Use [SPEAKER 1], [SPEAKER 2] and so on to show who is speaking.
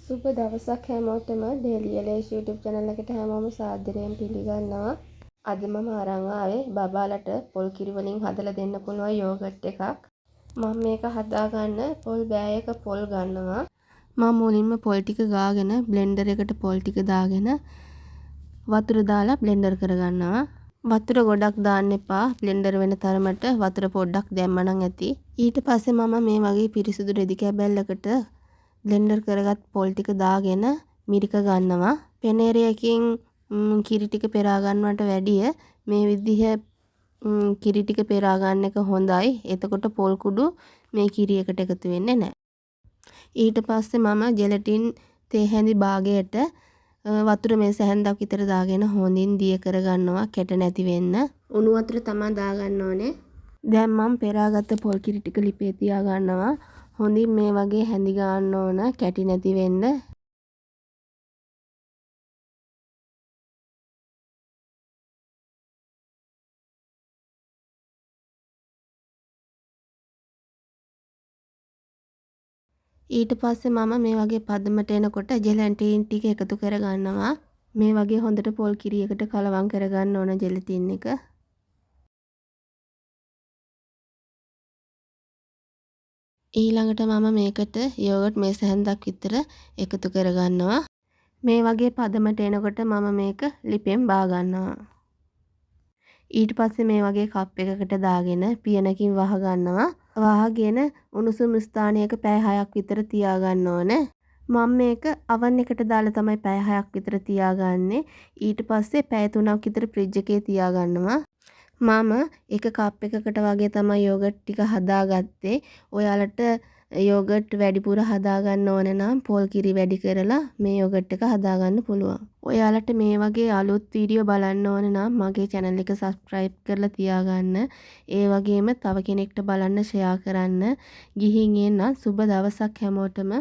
[SPEAKER 1] සුබ දවසක් හැමෝටම ඩේලි එලේෂ් YouTube channel එකට හැමෝම සාදරයෙන් පිළිගන්නවා. අද මම අරන් ආවේ බබාලට පොල් කිරි වලින් හදලා දෙන්න පුළුවන් යෝගට් එකක්. මම මේක හදාගන්න පොල් බෑයක පොල් ගන්නවා. මම මුලින්ම පොල් ටික ගාගෙන බ්ලෙන්ඩර් එකට පොල් ටික දාගෙන වතුර දාලා බ්ලෙන්ඩර් කරගන්නවා. වතුර ගොඩක් දාන්න එපා. බ්ලෙන්ඩර් වෙන තරමට වතුර පොඩ්ඩක් දැම්මනම් ඇති. ඊට පස්සේ මම මේ වගේ පිරිසිදු රෙදි කැබැල්ලකට බ්ලෙන්ඩර් කරගත් පොල් ටික දාගෙන මිරික ගන්නවා. පෙනේරයකින් කිරි ටික පෙරා ගන්නවට වැඩිය මේ විදිහ කිරි ටික පෙරා ගන්න එක හොඳයි. එතකොට පොල් කුඩු මේ කිරි එකට එකතු වෙන්නේ නැහැ. ඊට පස්සේ මම ජෙලටින් තේ හැඳි භාගයට වතුර මේස හැන්දක් විතර දාගෙන හොඳින් දිය කරගන්නවා කැට නැති වෙන්න. උණු වතුර තමයි දාගන්න ඕනේ. දැන් මම පෙරාගත්ත පොල් කිරි ටික ලිපේ තියා ගන්නවා. හොඳින් මේ වගේ හැඳි ගන්න ඕන කැටි නැති වෙන්න. ඊට පස්සේ මම මේ වගේ පදමට එනකොට ජෙලටින් ටික එකතු කර ගන්නවා. මේ වගේ හොඳට පොල් කිරියකට කලවම් කරගන්න ඕන ජෙලටින් එක. ඊළඟට මම මේකට යෝගට් මේස හැන්දක් විතර එකතු කරගන්නවා. මේ වගේ පදමට එනකොට මම මේක ලිපෙන් බා ගන්නවා. ඊට පස්සේ මේ වගේ කප් එකකට දාගෙන පියනකින් වහ ගන්නවා. වහගෙන උණුසුම් ස්ථානයක පැය 6ක් විතර තියාගන්න ඕන. මම මේක oven එකට දාලා තමයි පැය 6ක් විතර තියාගන්නේ. ඊට පස්සේ පැය 3ක් විතර ෆ්‍රිජ් එකේ තියාගන්නවා. මම එක කප් එකකට වගේ තමයි යෝගට් ටික හදාගත්තේ. ඔයාලට යෝගට් වැඩිපුර හදාගන්න ඕන නම් පොල් කිරි වැඩි කරලා මේ යෝගට් එක හදාගන්න පුළුවන්. ඔයාලට මේ වගේ අලුත් වීඩියෝ බලන්න ඕන නම් මගේ channel එක subscribe කරලා තියාගන්න. ඒ වගේම තව කෙනෙක්ට බලන්න share කරන්න. ගිහින් එන්න සුබ දවසක් හැමෝටම.